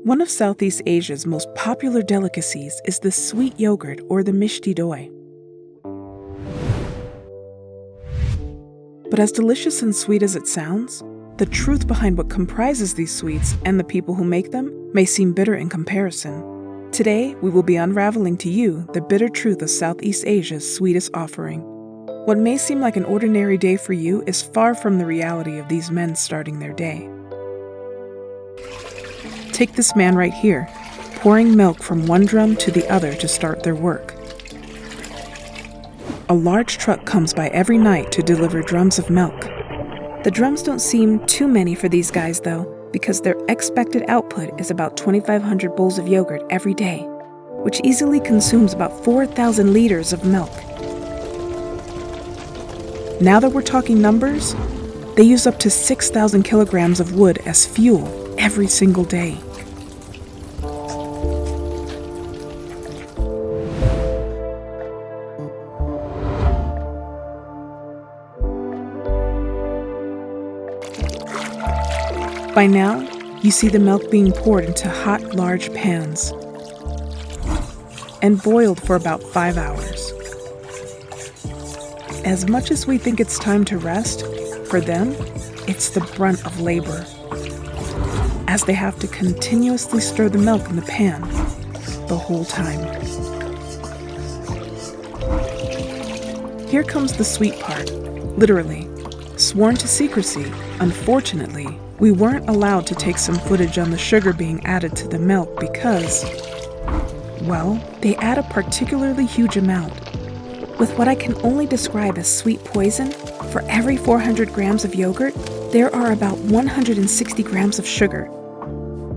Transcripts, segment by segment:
One of Southeast Asia's most popular delicacies is the sweet yogurt or the Mishti Doi. But as delicious and sweet as it sounds, the truth behind what comprises these sweets and the people who make them may seem bitter in comparison. Today, we will be unraveling to you the bitter truth of Southeast Asia's sweetest offering. What may seem like an ordinary day for you is far from the reality of these men starting their day. Take this man right here, pouring milk from one drum to the other to start their work. A large truck comes by every night to deliver drums of milk. The drums don't seem too many for these guys though, because their expected output is about 2,500 bowls of yogurt every day, which easily consumes about 4,000 liters of milk. Now that we're talking numbers, they use up to 6,000 kilograms of wood as fuel every single day. By now, you see the milk being poured into hot, large pans and boiled for about 5 hours. As much as we think it's time to rest, for them, it's the brunt of labor, as they have to continuously stir the milk in the pan the whole time. Here comes the sweet part, literally. Sworn to secrecy, unfortunately, we weren't allowed to take some footage on the sugar being added to the milk because, well, they add a particularly huge amount. With what I can only describe as sweet poison, for every 400 grams of yogurt, there are about 160 grams of sugar.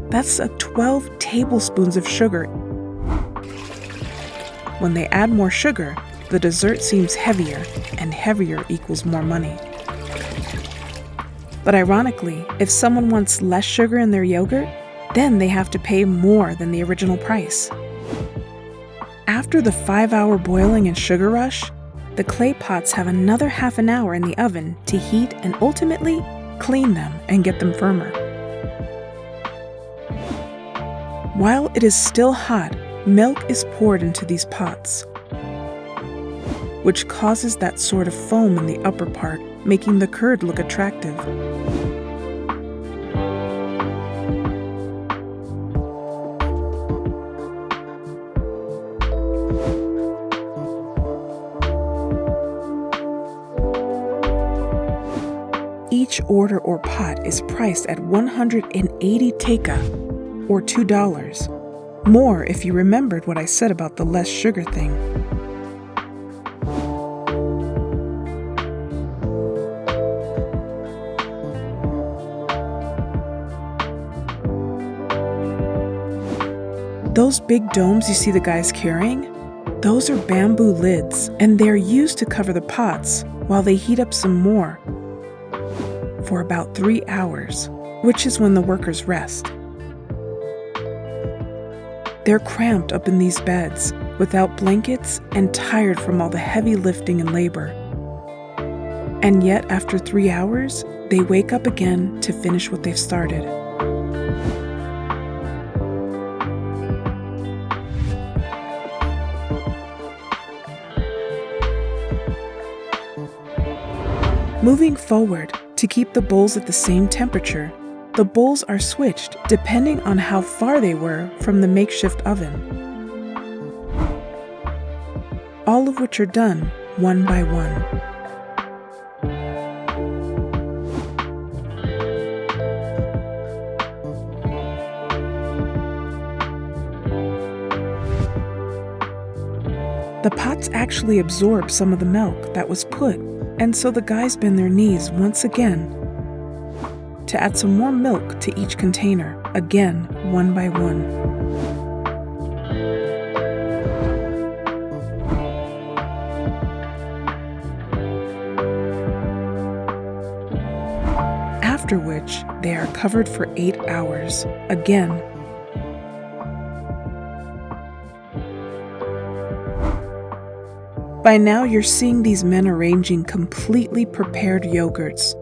That's 12 tablespoons of sugar. When they add more sugar, the dessert seems heavier, and heavier equals more money. But ironically, if someone wants less sugar in their yogurt, then they have to pay more than the original price. After the 5-hour boiling and sugar rush, the clay pots have another half an hour in the oven to heat and ultimately clean them and get them firmer. While it is still hot, milk is poured into these pots, which causes that sort of foam in the upper part, making the curd look attractive. Each order or pot is priced at 180 taka, or $2. More if you remembered what I said about the less sugar thing. Those big domes you see the guys carrying, those are bamboo lids, and they're used to cover the pots while they heat up some more for about 3 hours, which is when the workers rest. They're cramped up in these beds, without blankets and tired from all the heavy lifting and labor. And yet, after 3 hours, they wake up again to finish what they've started. Moving forward, to keep the bowls at the same temperature, the bowls are switched depending on how far they were from the makeshift oven, all of which are done one by one. The pots actually absorb some of the milk that was put, and so the guys bend their knees once again to add some more milk to each container, again, one by one. After which, they are covered for 8 hours, again. By now, you're seeing these men arranging completely prepared yogurts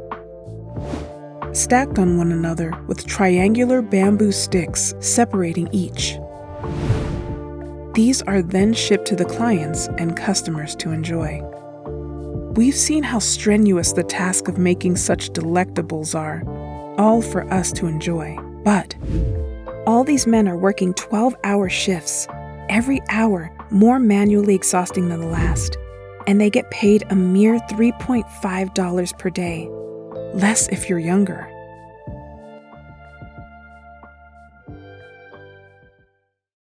stacked on one another with triangular bamboo sticks separating each. These are then shipped to the clients and customers to enjoy. We've seen how strenuous the task of making such delectables are, all for us to enjoy. But all these men are working 12-hour shifts, every hour more manually exhausting than the last, and they get paid a mere $3.5 per day, less if you're younger.